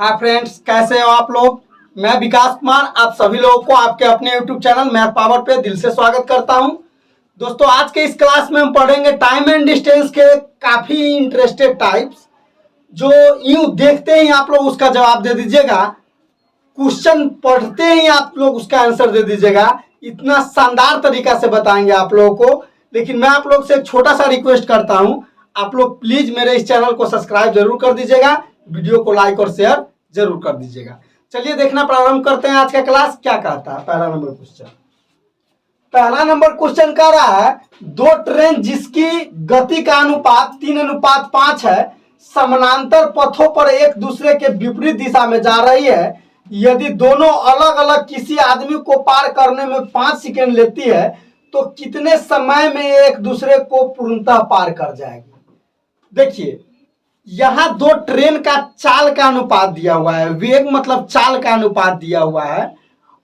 Hi friends, कैसे हो आप लोग। मैं विकास कुमार आप सभी लोगों को आपके अपने यूट्यूब चैनल मैथ पावर पे दिल से स्वागत करता हूं। दोस्तों, आज के इस क्लास में हम पढ़ेंगे टाइम एंड डिस्टेंस के काफी इंटरेस्टेड टाइप्स, जो यूं देखते ही आप लोग उसका जवाब दे दीजिएगा, क्वेश्चन पढ़ते ही आप लोग उसका आंसर दे दीजिएगा। इतना शानदार तरीका से बताएंगे आप लोगों को। लेकिन मैं आप लोग से एक छोटा सा रिक्वेस्ट करता हूं, आप लोग प्लीज मेरे इस चैनल को सब्सक्राइब जरूर कर दीजिएगा, वीडियो को लाइक और शेयर जरूर कर दीजिएगा। चलिए देखना प्रारंभ करते हैं। आज का क्लास क्या कहता है। पहला नंबर क्वेश्चन कह रहा है, दो ट्रेन जिसकी गति का अनुपात 3:5 है, समानांतर पथों पर एक दूसरे के विपरीत दिशा में जा रही है। यदि दोनों अलग अलग किसी आदमी को पार करने में 5 सेकंड लेती है, तो कितने समय में एक दूसरे को पूर्णतः पार कर जाएगी। देखिए, यहां दो ट्रेन का चाल का अनुपात दिया हुआ है, वेग मतलब चाल का अनुपात दिया हुआ है,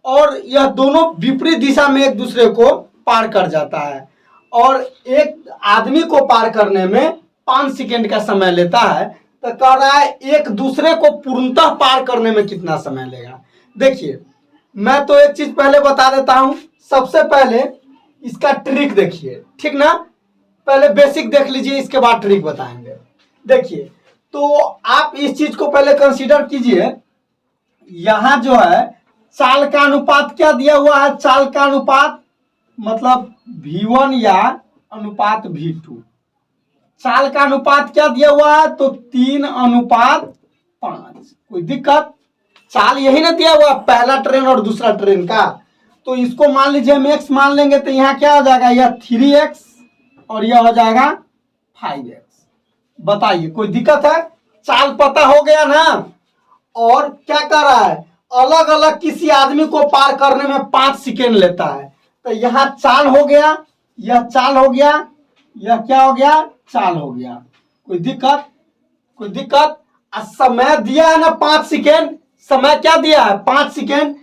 और यह दोनों विपरीत दिशा में एक दूसरे को पार कर जाता है, और एक आदमी को पार करने में 5 सेकंड का समय लेता है। तो कह रहा है एक दूसरे को पूर्णतः पार करने में कितना समय लेगा। देखिए, मैं तो एक चीज पहले बता देता हूं। सबसे पहले इसका ट्रिक देखिए, ठीक ना। पहले बेसिक देख लीजिए, इसके बाद ट्रिक बताएंगे। देखिए, तो आप इस चीज को पहले कंसीडर कीजिए। यहां जो है चाल का अनुपात क्या दिया हुआ है, चाल का अनुपात मतलब V1 या अनुपात V2। चाल का अनुपात क्या दिया हुआ है, तो 3:5। कोई दिक्कत, चाल यही ना दिया हुआ, पहला ट्रेन और दूसरा ट्रेन का। तो इसको मान लीजिए हम x मान लेंगे, तो यहाँ क्या हो जाएगा, यह 3x और यह हो जाएगा 5x। बताइए, कोई दिक्कत है। चाल पता हो गया ना। और क्या कर रहा है, अलग अलग किसी आदमी को पार करने में 5 सेकेंड लेता है। तो यहाँ चाल हो गया, यह चाल हो गया, यह क्या हो गया, चाल हो गया। कोई दिक्कत, कोई दिक्कत। समय दिया है ना 5 सेकेंड, समय क्या दिया है 5 सेकेंड।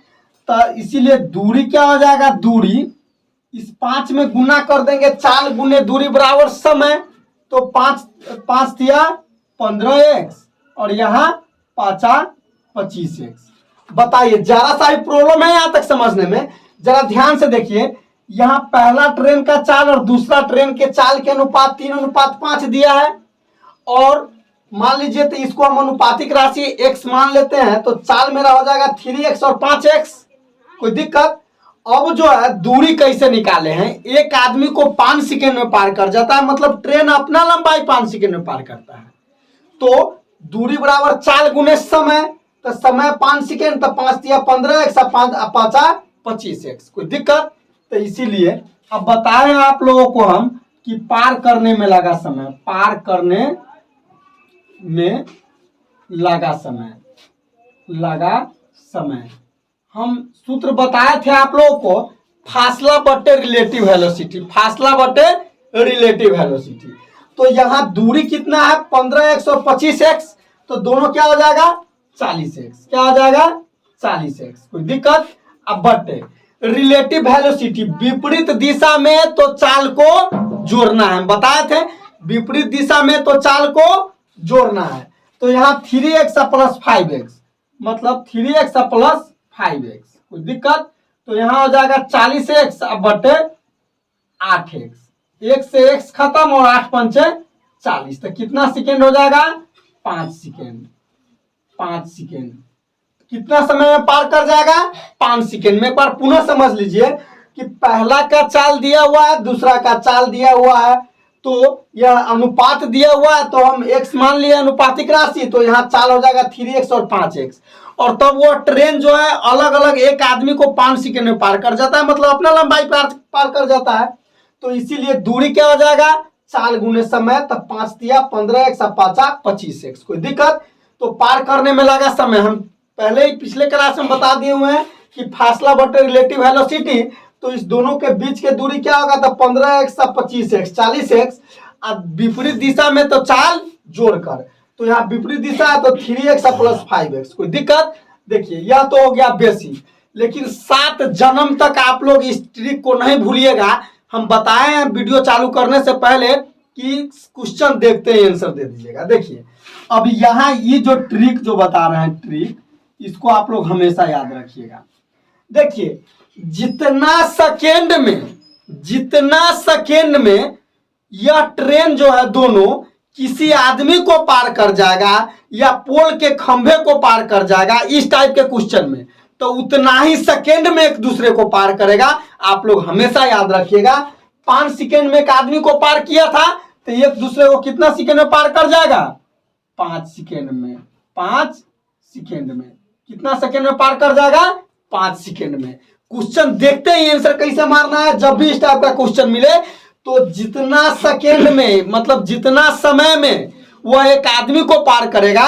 तो इसीलिए दूरी क्या हो जाएगा, दूरी इस 5 में गुना कर देंगे, चाल गुने दूरी बराबर समय। तो 5 दिया 15x और यहाँ 5 25x। बताइए, जरा सा ही प्रॉब्लम है यहां तक समझने में। जरा ध्यान से देखिए, यहाँ पहला ट्रेन का चाल और दूसरा ट्रेन के चाल के अनुपात 3:5 दिया है। और मान लीजिए, तो इसको हम अनुपातिक राशि x मान लेते हैं, तो चाल मेरा हो जाएगा 3x और 5x। कोई दिक्कत। अब जो है दूरी कैसे निकाले हैं, एक आदमी को 5 सेकेंड में पार कर जाता है, मतलब ट्रेन अपना लंबाई 5 सेकेंड में पार करता है। तो दूरी बराबर चाल गुने समय। तो समय 5 सेकेंड, तो 5 दिया 15x, 5 25x। कोई दिक्कत। तो इसीलिए अब बताएं आप लोगों को हम कि पार करने में लगा समय, पार करने में लगा समय, लगा समय। हम सूत्र बताए थे आप लोगों को, फासला बटे रिलेटिव वेलोसिटी, फासला बटे रिलेटिव वेलोसिटी। तो यहाँ दूरी कितना है 15x और 25x, तो दोनों क्या हो जाएगा 40x। क्या हो जाएगा 40x। कोई दिक्कत। अब बटे रिलेटिव वेलोसिटी, विपरीत दिशा में तो चाल को जोड़ना है, बताए थे विपरीत दिशा में तो चाल को जोड़ना है। तो यहाँ 3x प्लस 5x, मतलब 3x प्लस 5x। कोई दिक्कत। तो यहाँ हो जाएगा 40x अब बटे 8x, 1 से x खत्म और 8 पंचे 40। तो कितना सेकेंड हो जाएगा 5 सेकेंड। 5 सेकेंड कितना समय में पार कर जाएगा 5 सेकेंड में। एक बार पुनः समझ लीजिए कि पहला का चाल दिया हुआ है, दूसरा का चाल दिया हुआ है, तो यह अनुपात दिया हुआ है, तो हम x मान लिए अनुपातिक राशि। तो यहाँ चाल हो जाएगा 3x और 5x। और तब वो ट्रेन जो है अलग अलग एक आदमी को 5 सेकेंड में पार कर जाता है, मतलब अपना लंबाई पार कर जाता है। तो इसीलिए दूरी क्या हो जाएगा, चाल गुने समय। तब 5 दिया 15x, 5 25x। कोई दिक्कत। तो पार करने में लगा समय हम पहले ही पिछले क्लास में बता दिए हुए हैं कि फासला बटे रिलेटिव वेलोसिटी। तो इस दोनों के बीच के दूरी क्या होगा, तो 15x 25x 40x। अब विपरीत दिशा में तो चाल जोड़कर, तो यहाँ विपरीत दिशा है तो 3x प्लस 5x। कोई दिक्कत। देखिए, यह तो हो गया बेसिक, लेकिन 7 जन्म तक आप लोग इस ट्रिक को नहीं भूलिएगा। हम बताए हैं वीडियो चालू करने से पहले कि क्वेश्चन देखते ही आंसर दे दीजिएगा। देखिए, अब यहाँ ये जो ट्रिक जो बता रहे हैं ट्रिक, इसको आप लोग हमेशा याद रखिएगा। देखिए जितना सेकेंड में यह ट्रेन जो है दोनों किसी आदमी को पार कर जाएगा या पोल के खंभे को पार कर जाएगा इस टाइप के क्वेश्चन में, तो उतना ही सेकेंड में एक दूसरे को पार करेगा। आप लोग हमेशा याद रखिएगा 5 सेकेंड में एक आदमी को पार किया था तो एक दूसरे को कितना सेकेंड में पार कर जाएगा? 5 सेकेंड में। 5 सेकेंड में कितना सेकेंड में पार कर जाएगा? 5 सेकेंड में। क्वेश्चन देखते ही आंसर कैसे मारना है। जब भी इस टाइप का क्वेश्चन मिले तो जितना सेकेंड में मतलब जितना समय में वह एक आदमी को पार करेगा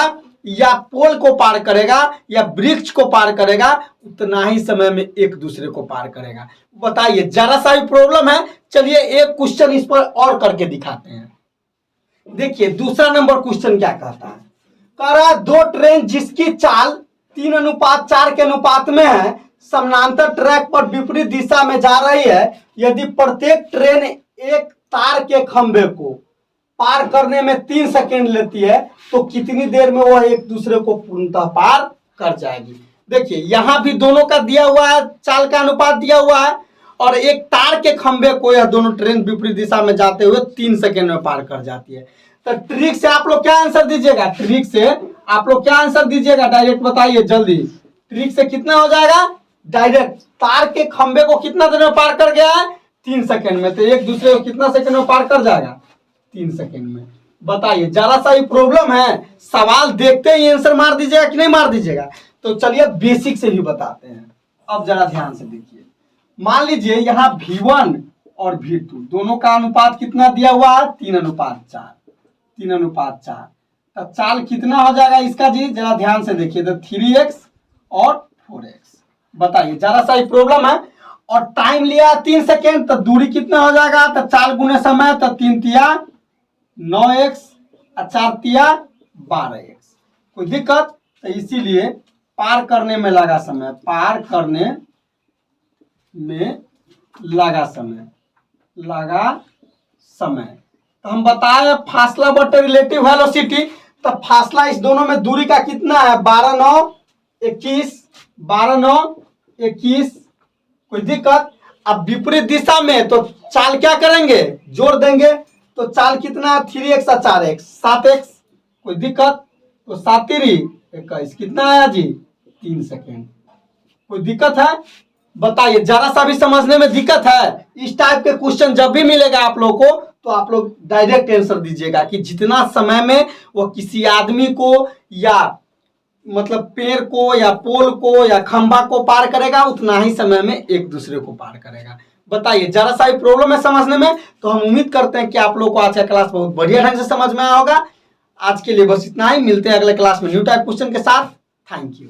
या पोल को पार करेगा या वृक्ष को पार करेगा उतना ही समय में एक दूसरे को पार करेगा। बताइए जरा सा भी प्रॉब्लम है? चलिए एक क्वेश्चन इस पर और करके दिखाते हैं। देखिए दूसरा नंबर क्वेश्चन क्या कहता है? कह रहा है 2 ट्रेन जिसकी चाल 3:4 के अनुपात में है, समानांतर ट्रैक पर विपरीत दिशा में जा रही है। यदि प्रत्येक ट्रेन एक तार के खंभे को पार करने में 3 सेकेंड लेती है तो कितनी देर में वह एक दूसरे को पूर्णतः पार कर जाएगी? देखिए यहाँ भी दोनों का दिया हुआ है, चाल का अनुपात दिया हुआ है और एक तार के खंभे को यह दोनों ट्रेन विपरीत दिशा में जाते हुए 3 सेकेंड में पार कर जाती है। तो ट्रिक से आप लोग क्या आंसर दीजिएगा? ट्रिक से आप लोग क्या आंसर दीजिएगा? डायरेक्ट बताइए जल्दी। ट्रिक से कितना हो जाएगा? डायरेक्ट तार के खंभे को कितना देर में पार कर गया है? 3 सेकेंड में। तो एक दूसरे को कितना सेकेंड में पार कर जाएगा? 3 सेकेंड में। बताइए जरा सा ही प्रॉब्लम है, सवाल देखते ही आंसर मार दीजिएगा कि नहीं मार दीजिएगा? तो चलिए बेसिक से भी बताते हैं। अब जरा ध्यान से देखिए, मान लीजिए यहाँ V1 और V2 दोनों का अनुपात कितना दिया हुआ है? 3:4। 3:4। तो चाल कितना हो जाएगा इसका जी? जरा ध्यान से देखिए, तो 3x और 4x। बताइए जरा सा ही प्रॉब्लम है। और टाइम लिया 3 सेकेंड, तो दूरी कितना हो जाएगा? तो 4 गुने समय, तो 3 तिया 9x और 4 तिया 12x। कोई दिक्कत? तो इसीलिए पार करने में लगा समय, पार करने में लगा समय। तो हम बताए फासला बटे रिलेटिव वेलोसिटी। तो फासला इस दोनों में दूरी का कितना है? 12×9=21। 12×9=21। कोई दिक्कत? अब विपरीत दिशा में तो चाल क्या करेंगे? जोड़ देंगे। तो चाल कितना है? 3x और 4x 7x। कोई दिक्कत? तो 7×3=21। कितना आया जी? 3 सेकेंड। कोई दिक्कत है? बताइए जरा सा भी समझने में दिक्कत है? इस टाइप के क्वेश्चन जब भी मिलेगा आप लोग को तो आप लोग डायरेक्ट आंसर दीजिएगा कि जितना समय में वो किसी आदमी को या मतलब पेड़ को या पोल को या खंभा को पार करेगा उतना ही समय में एक दूसरे को पार करेगा। बताइए जरा सा भी प्रॉब्लम है समझने में? तो हम उम्मीद करते हैं कि आप लोग को आज का क्लास बहुत बढ़िया ढंग से समझ में आया होगा। आज के लिए बस इतना ही, मिलते हैं अगले क्लास में न्यू टाइप क्वेश्चन के साथ। Thank you.